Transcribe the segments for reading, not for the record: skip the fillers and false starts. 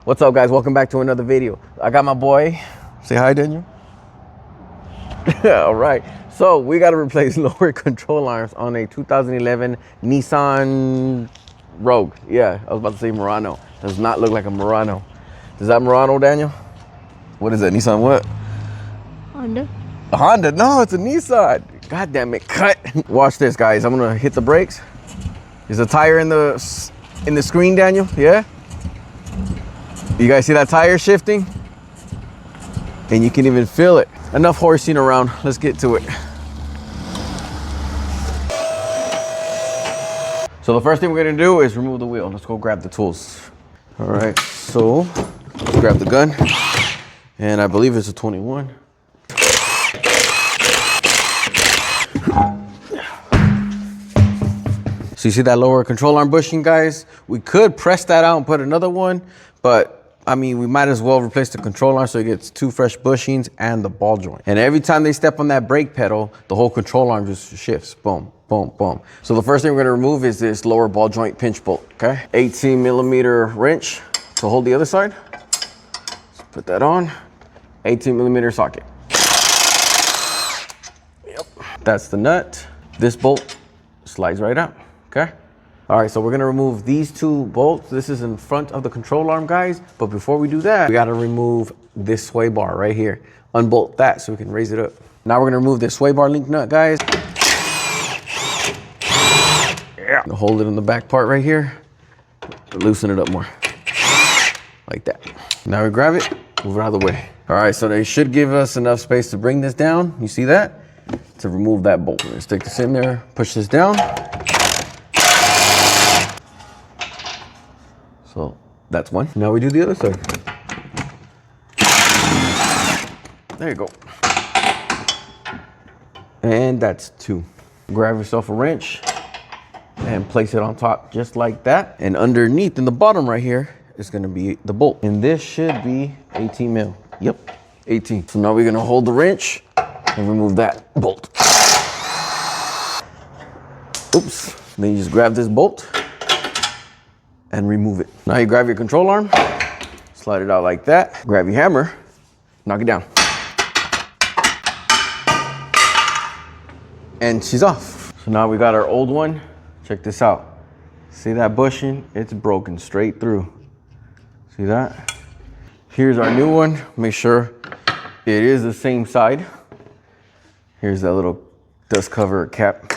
What's up, guys? Welcome back to another video. I got my boy. Say hi, Daniel. All right. So we got to replace lower control arms on a 2011 Nissan Rogue. Yeah, I was about to say Murano. Does not look like a Murano. Is that Murano, Daniel? What is that? Nissan what? Honda. A Honda? No, it's a Nissan. God damn it. Cut. Watch this, guys. I'm going to hit the brakes. Is the tire in the screen, Daniel? Yeah? You guys see that tire shifting? And you can even feel it. Enough horsing around. Let's get to it. So the first thing we're gonna do is remove the wheel. Let's go grab the tools. All right, so let's grab the gun. And I believe it's a 21. So you see that lower control arm bushing, guys? We could press that out and put another one, but I mean, we might as well replace the control arm so it gets two fresh bushings and the ball joint. And every time they step on that brake pedal, the whole control arm just shifts. Boom, boom, boom. So the first thing we're gonna remove is this lower ball joint pinch bolt, okay? 18 millimeter wrench to hold the other side. Let's put that on. 18 millimeter socket. Yep, that's the nut. This bolt slides right out, okay? All right, so we're gonna remove these two bolts. This is in front of the control arm, guys. But before we do that, we gotta remove this sway bar right here. Unbolt that so we can raise it up. Now we're gonna remove this sway bar link nut, guys. Yeah. Hold it in the back part right here. Loosen it up more. Like that. Now we grab it, move it out of the way. All right, so they should give us enough space to bring this down. You see that? To remove that bolt. We're gonna stick this in there, push this down. So that's one. Now we do the other side. There you go. And that's two. Grab yourself a wrench and place it on top just like that. And underneath in the bottom right here is gonna be the bolt. And this should be 18 mil. Yep, 18. So now we're gonna hold the wrench and remove that bolt. Oops. Then you just grab this bolt and remove it. Now you grab your control arm, slide it out like that. Grab your hammer, knock it down. And she's off. So now we got our old one. Check this out. See that bushing? It's broken straight through. See that? Here's our new one. Make sure it is the same side. Here's that little dust cover cap.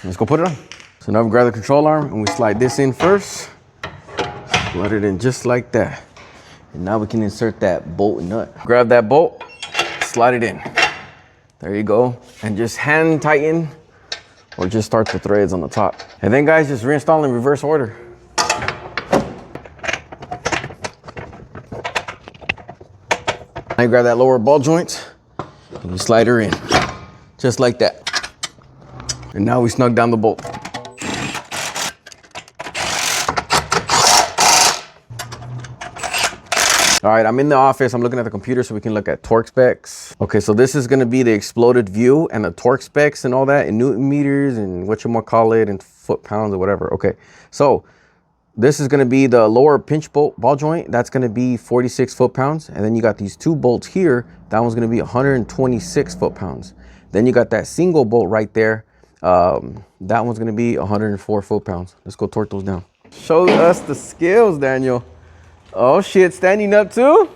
Let's go put it on. So now we grab the control arm and we slide this in first. Slide it in just like that. And now we can insert that bolt and nut. Grab that bolt, slide it in. There you go. And just hand tighten or just start the threads on the top. And then, guys, just reinstall in reverse order. Now you grab that lower ball joint and you slide her in just like that. And now we snug down the bolt. All right, I'm in the office. I'm looking at the computer so we can look at torque specs. Okay, so this is gonna be the exploded view and the torque specs and all that in Newton meters and whatchamacallit and foot-pounds or whatever. Okay, so this is gonna be the lower pinch ball joint. That's gonna be 46 foot-pounds. And then you got these two bolts here. That one's gonna be 126 foot-pounds. Then you got that single bolt right there. That one's gonna be 104 foot-pounds. Let's go torque those down. Show us the skills, Daniel. Oh shit, standing up too?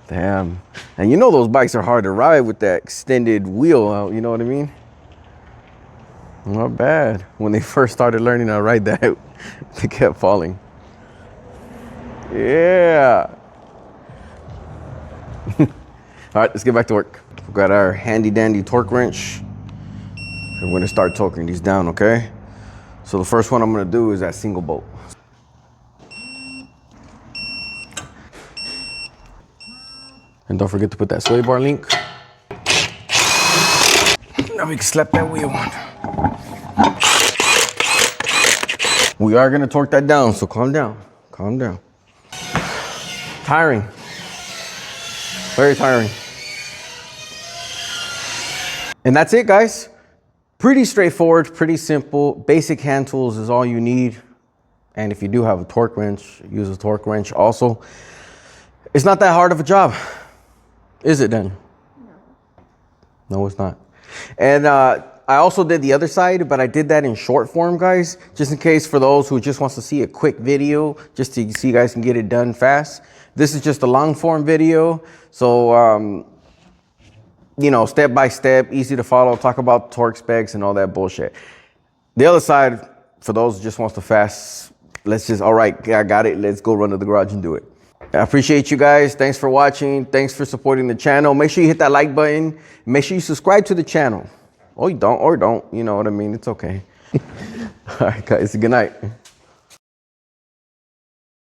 Damn. And you know those bikes are hard to ride with that extended wheel out, you know what I mean? Not bad. When they first started learning how to ride that, they kept falling. Yeah. All right, let's get back to work. We've got our handy dandy torque wrench. We're gonna start torquing these down, okay? So the first one I'm gonna do is that single bolt. And don't forget to put that sway bar link. Now we can slap that wheel on. We are gonna torque that down, so calm down, calm down. Tiring, very tiring. And that's it, guys. Pretty straightforward, pretty simple. Basic hand tools is all you need. And if you do have a torque wrench, use a torque wrench also. It's not that hard of a job, is it, then? No, it's not. And I also did the other side, but I did that in short form, guys, just in case for those who just wants to see a quick video, just to see you guys can get it done fast. This is just a long form video. So, you know, step by step, easy to follow, talk about torque specs and all that bullshit. The other side, for those who just wants to fast, let's just, all right, I got it. Let's go run to the garage and do it. I appreciate you guys. Thanks for watching. Thanks for supporting the channel. Make sure you hit that like button. Make sure you subscribe to the channel. Or you don't, you know what I mean? It's okay. All right, guys, good night.